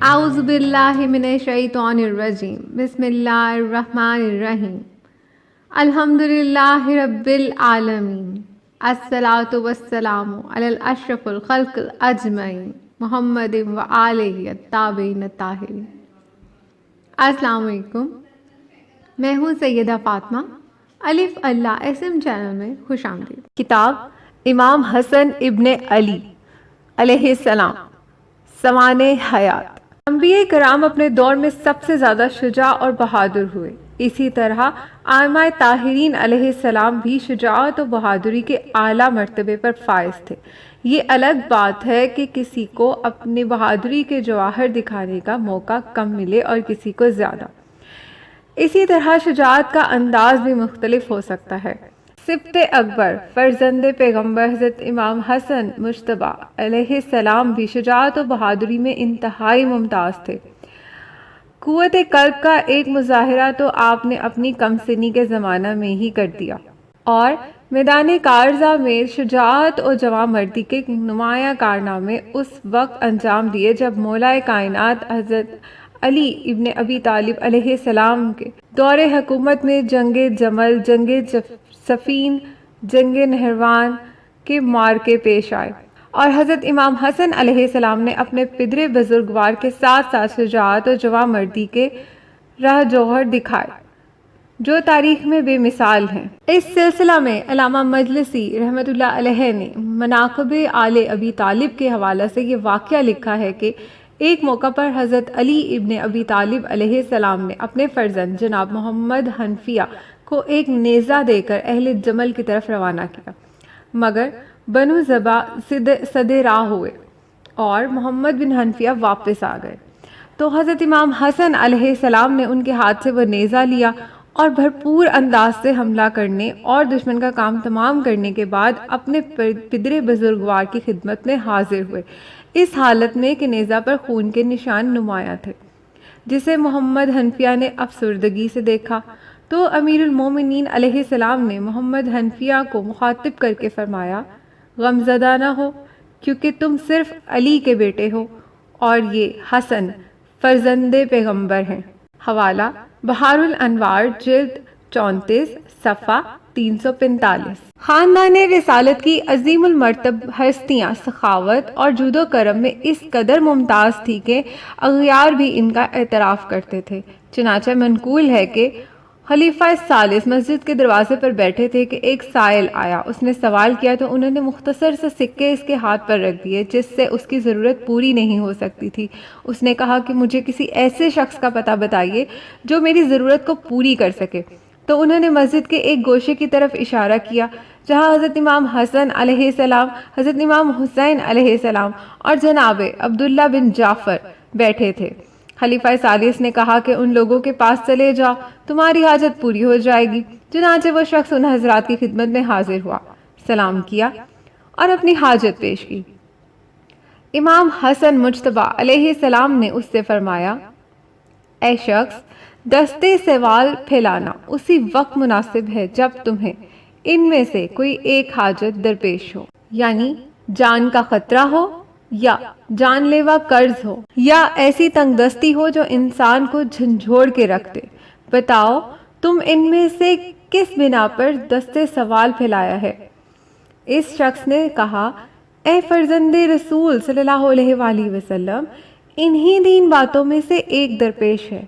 اعوذ باللہ من الشیطان الرجیم بسم اللہ الرحمن الرحیم الحمد للہ رب العالمین الصلاۃ والسلام علی اشرف الخلق اجمعین محمد و آلہ الطاہرین الطاہرین۔ السلام علیکم، میں ہوں سیدہ فاطمہ۔ الف اللہ اسم چینل میں خوش آمدید۔ کتاب امام حسن ابن علی علیہ السلام سوانح حیات۔ انبیاء کرام اپنے دور میں سب سے زیادہ شجاع اور بہادر ہوئے، اسی طرح ائمہ طاہرین علیہ السلام بھی شجاعت و بہادری کے اعلیٰ مرتبے پر فائز تھے۔ یہ الگ بات ہے کہ کسی کو اپنی بہادری کے جواہر دکھانے کا موقع کم ملے اور کسی کو زیادہ۔ اسی طرح شجاعت کا انداز بھی مختلف ہو سکتا ہے۔ سبط اکبر فرزند پیغمبر حضرت امام حسن مجتبیٰ علیہ السلام بھی شجاعت و بہادری میں انتہائی ممتاز تھے۔ قوت قلب کا ایک مظاہرہ تو آپ نے اپنی کم سنی کے زمانہ میں ہی کر دیا اور میدان کارزہ میں شجاعت و جواں مردی کے نمایاں کارنامے اس وقت انجام دیے جب مولا کائنات حضرت علی ابن ابی طالب علیہ السلام کے دور حکومت میں جنگ جمل، جنگ صفین، جنگ نہروان کے معرکے پیش آئے اور حضرت امام حسن علیہ السلام نے اپنے پدر بزرگوار کے ساتھ ساتھ شجاعت و جواں مردی کے راہ جوہر دکھائے جو تاریخ میں بے مثال ہیں۔ اس سلسلہ میں علامہ مجلسی رحمۃ اللہ علیہ نے مناقب آل ابی طالب کے حوالہ سے یہ واقعہ لکھا ہے کہ ایک موقع پر حضرت علی ابن ابی طالب علیہ السلام نے اپنے فرزند جناب محمد حنفیہ کو ایک نیزہ دے کر اہل جمل کی طرف روانہ کیا، مگر بنو زبا سدے راہ ہوئے اور محمد بن حنفیہ واپس آ گئے تو حضرت امام حسن علیہ السلام نے ان کے ہاتھ سے وہ نیزہ لیا اور بھرپور انداز سے حملہ کرنے اور دشمن کا کام تمام کرنے کے بعد اپنے پدر بزرگوار کی خدمت میں حاضر ہوئے، اس حالت میں کہ نیزہ پر خون کے نشان نمایاں تھے، جسے محمد حنفیہ نے افسردگی سے دیکھا تو امیر المومنین علیہ السلام نے محمد حنفیہ کو مخاطب کر کے فرمایا، غمزدہ نہ ہو کیونکہ تم صرف علی کے بیٹے ہو اور یہ حسن فرزند پیغمبر ہیں۔ حوالہ بحار الانوار جلد 34 صفحہ 345۔ خاندان رسالت کی عظیم المرتب ہستیاں سخاوت اور جود و کرم میں اس قدر ممتاز تھی کہ اغیار بھی ان کا اعتراف کرتے تھے۔ چنانچہ منقول ہے کہ خلیفہ ثالث مسجد کے دروازے پر بیٹھے تھے کہ ایک سائل آیا، اس نے سوال کیا تو انہوں نے مختصر سے سکے اس کے ہاتھ پر رکھ دیے جس سے اس کی ضرورت پوری نہیں ہو سکتی تھی۔ اس نے کہا کہ مجھے کسی ایسے شخص کا پتہ بتائیے جو میری ضرورت کو پوری کر سکے، تو انہوں نے مسجد کے ایک گوشے کی طرف اشارہ کیا جہاں حضرت امام حسن علیہ السلام، حضرت امام حسین علیہ السلام اور جناب عبداللہ بن جعفر بیٹھے تھے۔ خلیفہ ثالث نے کہا کہ ان لوگوں کے پاس چلے جاؤ، تمہاری حاجت پوری ہو جائے گی۔ چنانچہ وہ شخص ان حضرات کی خدمت میں حاضر ہوا، سلام کیا اور اپنی حاجت پیش کی۔ امام حسن مجتبیٰ علیہ السلام نے اس سے فرمایا، اے شخص، دستے سوال پھیلانا اسی وقت مناسب ہے جب تمہیں ان میں سے کوئی ایک حاجت درپیش ہو، یعنی جان کا خطرہ ہو یا جان لیوا قرض ہو یا ایسی تنگ دستی ہو جو انسان کو جھنجھوڑ کے رکھ دے۔ بتاؤ تم ان میں سے کس بنا پر دستے سوال پھیلایا ہے؟ اس شخص نے کہا، اے فرزند رسول صلی اللہ علیہ وآلہ وسلم، انہی دین باتوں میں سے ایک درپیش ہے۔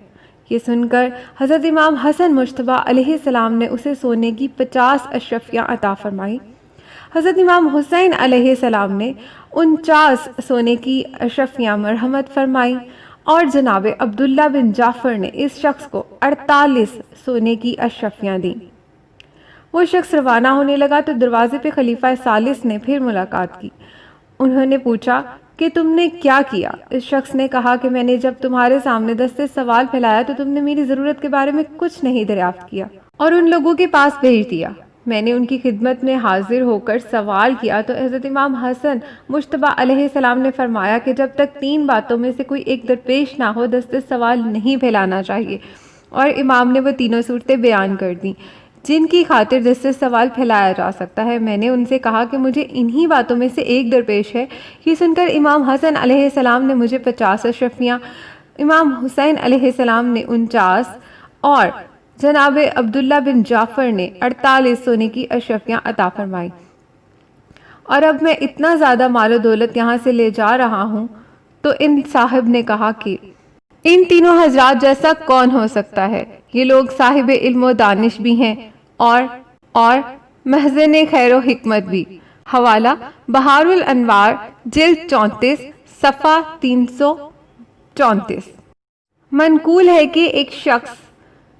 یہ سن کر حضرت امام حسن مجتبیٰ علیہ السلام نے اسے سونے کی 50 اشرفیاں عطا فرمائی۔ حضرت امام حسین علیہ السلام نے 49 سونے کی اشرفیاں مرحمت فرمائی اور جناب عبداللہ بن جعفر نے اس شخص کو 48 سونے کی اشرفیاں دیں۔ وہ شخص روانہ ہونے لگا تو دروازے پہ خلیفہ ثالث نے پھر ملاقات کی۔ انہوں نے پوچھا کہ تم نے کیا کیا؟ اس شخص نے کہا کہ میں نے جب تمہارے سامنے دستے سوال پھیلایا تو تم نے میری ضرورت کے بارے میں کچھ نہیں دریافت کیا اور ان لوگوں کے پاس بھیج دیا۔ میں نے ان کی خدمت میں حاضر ہو کر سوال کیا تو حضرت امام حسن مجتبیٰ علیہ السلام نے فرمایا کہ جب تک 3 باتوں میں سے کوئی ایک درپیش نہ ہو دستے سوال نہیں پھیلانا چاہیے، اور امام نے وہ تینوں صورتیں بیان کر دیں۔ جن کی خاطر جس سے سوال پھیلایا جا سکتا ہے۔ میں نے ان سے کہا کہ مجھے انہی باتوں میں سے ایک درپیش ہے۔ یہ سن کر امام حسن علیہ السلام نے مجھے 50 اشرفیاں، امام حسین علیہ السلام نے 49 اور جناب عبداللہ بن جعفر نے 48 سونے کی اشرفیاں عطا فرمائی۔ اور اب میں اتنا زیادہ مال و دولت یہاں سے لے جا رہا ہوں۔ تو ان صاحب نے کہا کہ ان تینوں حضرات جیسا کون ہو سکتا ہے؟ یہ لوگ صاحب علم و دانش بھی ہیں اور محزن خیر و حکمت بھی۔ حوالہ بہار الانوار جلد 34 صفحہ 334۔ منقول ہے کہ ایک شخص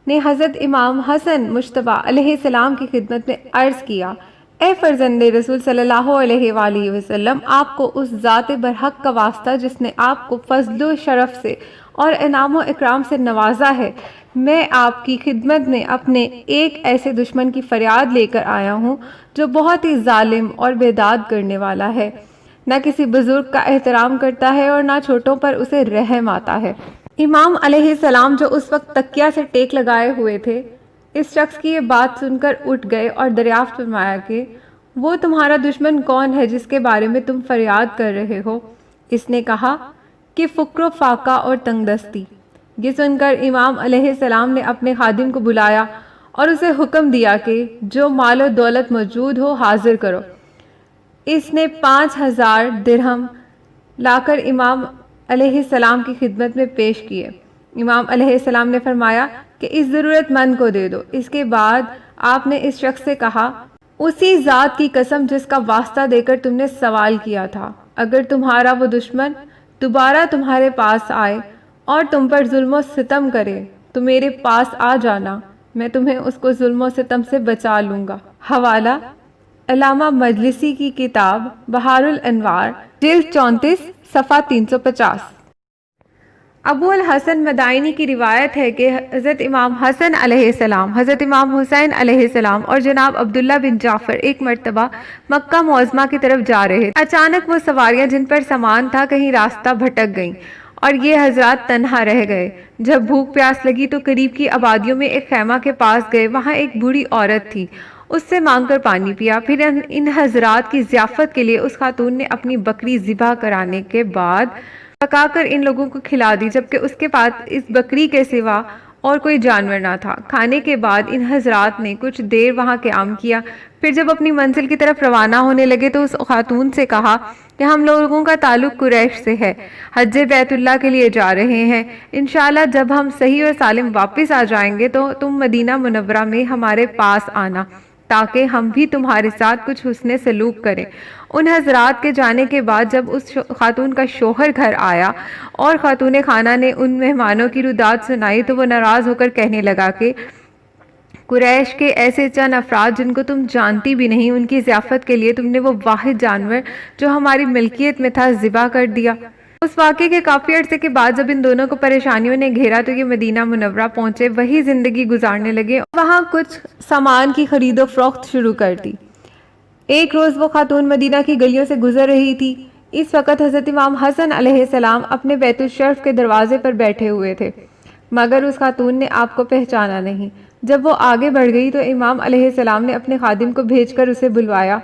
نے حضرت امام حسن مجتبیٰ علیہ السلام کی خدمت میں عرض کیا، اے فرزند رسول صلی اللہ علیہ وآلہ وسلم، آپ کو اس ذات برحق کا واسطہ جس نے آپ کو فضل و شرف سے اور انعام و اکرام سے نوازا ہے، میں آپ کی خدمت میں اپنے ایک ایسے دشمن کی فریاد لے کر آیا ہوں جو بہت ہی ظالم اور بیداد کرنے والا ہے، نہ کسی بزرگ کا احترام کرتا ہے اور نہ چھوٹوں پر اسے رحم آتا ہے۔ امام علیہ السلام جو اس وقت تکیہ سے ٹیک لگائے ہوئے تھے، اس شخص کی یہ بات سن کر اٹھ گئے اور دریافت فرمایا کہ وہ تمہارا دشمن کون ہے جس کے بارے میں تم فریاد کر رہے ہو؟ اس نے کہا کہ فقر و فاقہ اور تنگ دستی۔ یہ سن کر امام علیہ السلام نے اپنے خادم کو بلایا اور اسے حکم دیا کہ جو مال و دولت موجود ہو حاضر کرو۔ اس نے 5000 درہم لا کر امام علیہ السلام کی خدمت میں پیش کیے۔ امام علیہ السلام نے فرمایا کہ اس ضرورت مند کو دے دو۔ اس کے بعد آپ نے اس شخص سے کہا، اسی ذات کی قسم جس کا واسطہ دے کر تم نے سوال کیا تھا، اگر تمہارا وہ دشمن دوبارہ تمہارے پاس آئے اور تم پر ظلم و ستم کرے تو میرے پاس آ جانا، میں تمہیں اس کو ظلم و ستم سے بچا لوں گا۔ حوالہ علامہ مجلسی کی کتاب بہار الانوار جلد 34 صفحہ 350۔ ابو الحسن مدائنی کی روایت ہے کہ حضرت امام حسن علیہ السلام، حضرت امام حسین علیہ السلام اور جناب عبداللہ بن جعفر ایک مرتبہ مکہ معظمہ کی طرف جا رہے تھے۔ اچانک وہ سواریاں جن پر سامان تھا کہیں راستہ بھٹک گئیں اور یہ حضرات تنہا رہ گئے۔ جب بھوک پیاس لگی تو قریب کی آبادیوں میں ایک خیمہ کے پاس گئے۔ وہاں ایک بوڑھی عورت تھی، اس سے مانگ کر پانی پیا۔ پھر ان حضرات کی ضیافت کے لیے اس خاتون نے اپنی بکری ذبح کرانے کے بعد پکا کر ان لوگوں کو کھلا دی، جبکہ اس کے پاس اس بکری کے سوا اور کوئی جانور نہ تھا۔ کھانے کے بعد ان حضرات نے کچھ دیر وہاں قیام کیا، پھر جب اپنی منزل کی طرف روانہ ہونے لگے تو اس خاتون سے کہا کہ ہم لوگوں کا تعلق قریش سے ہے، حج بیت اللہ کے لیے جا رہے ہیں، انشاءاللہ جب ہم صحیح اور سالم واپس آ جائیں گے تو تم مدینہ منورہ میں ہمارے پاس آنا تاکہ ہم بھی تمہارے ساتھ کچھ حسن سلوک کریں۔ ان حضرات کے جانے کے بعد جب اس خاتون کا شوہر گھر آیا اور خاتون خانہ نے ان مہمانوں کی روداد سنائی تو وہ ناراض ہو کر کہنے لگا کہ قریش کے ایسے چند افراد جن کو تم جانتی بھی نہیں، ان کی ضیافت کے لیے تم نے وہ واحد جانور جو ہماری ملکیت میں تھا ذبح کر دیا۔ اس واقعے کے کافی عرصے کے بعد جب ان دونوں کو پریشانیوں نے گھیرا تو یہ مدینہ منورہ پہنچے، وہی زندگی گزارنے لگے اور وہاں کچھ سامان کی خرید و فروخت شروع کر دی۔ ایک روز وہ خاتون مدینہ کی گلیوں سے گزر رہی تھی۔ اس وقت حضرت امام حسن علیہ السلام اپنے بیت الشرف کے دروازے پر بیٹھے ہوئے تھے، مگر اس خاتون نے آپ کو پہچانا نہیں۔ جب وہ آگے بڑھ گئی تو امام علیہ السلام نے اپنے خادم کو بھیج کر اسے بلوایا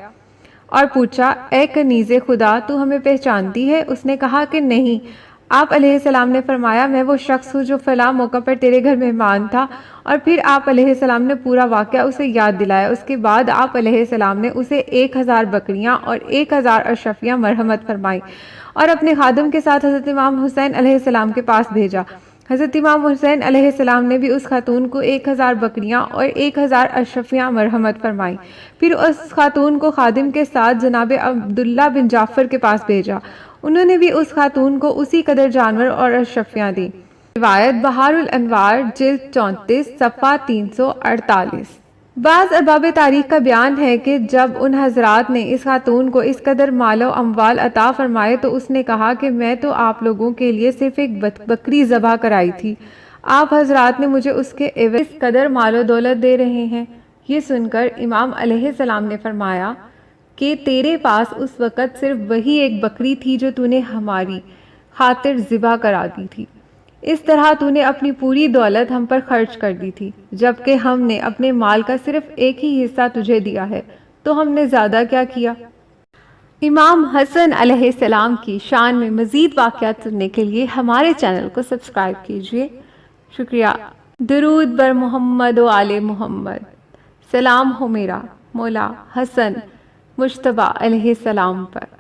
اور پوچھا، اے کنیز خدا، تو ہمیں پہچانتی ہے؟ اس نے کہا کہ نہیں۔ آپ علیہ السلام نے فرمایا، میں وہ شخص ہوں جو فلاں موقع پر تیرے گھر مہمان تھا، اور پھر آپ علیہ السلام نے پورا واقعہ اسے یاد دلایا۔ اس کے بعد آپ علیہ السلام نے اسے 1000 بکریاں اور 1000 اشرفیاں مرحمت فرمائی اور اپنے خادم کے ساتھ حضرت امام حسین علیہ السلام کے پاس بھیجا۔ حضرت امام حسین علیہ السلام نے بھی اس خاتون کو 1000 بکریاں اور 1000 اشرفیاں مرحمت فرمائی۔ پھر اس خاتون کو خادم کے ساتھ جناب عبداللہ بن جعفر کے پاس بھیجا، انہوں نے بھی اس خاتون کو اسی قدر جانور اور اشرفیاں دیں۔ روایت بہار الانوار جلد 34 صفحہ 348۔ بعض ارباب تاریخ کا بیان ہے کہ جب ان حضرات نے اس خاتون کو اس قدر مال و اموال عطا فرمائے تو اس نے کہا کہ میں تو آپ لوگوں کے لیے صرف ایک بکری ذبح کرائی تھی، آپ حضرات نے مجھے اس کے عوض اس قدر مال و دولت دے رہے ہیں۔ یہ سن کر امام علیہ السلام نے فرمایا کہ تیرے پاس اس وقت صرف وہی ایک بکری تھی جو تو نے ہماری خاطر ذبح کرا دی تھی۔ اس طرح تو نے اپنی پوری دولت ہم پر خرچ کر دی تھی، جبکہ ہم نے اپنے مال کا صرف ایک ہی حصہ تجھے دیا ہے، تو ہم نے زیادہ کیا کیا؟ امام حسن علیہ السلام کی شان میں مزید واقعات سننے کے لیے ہمارے چینل کو سبسکرائب کیجیے۔ شکریہ۔ درود بر محمد و آل محمد۔ سلام ہو میرا مولا حسن مجتبیٰ علیہ السلام پر۔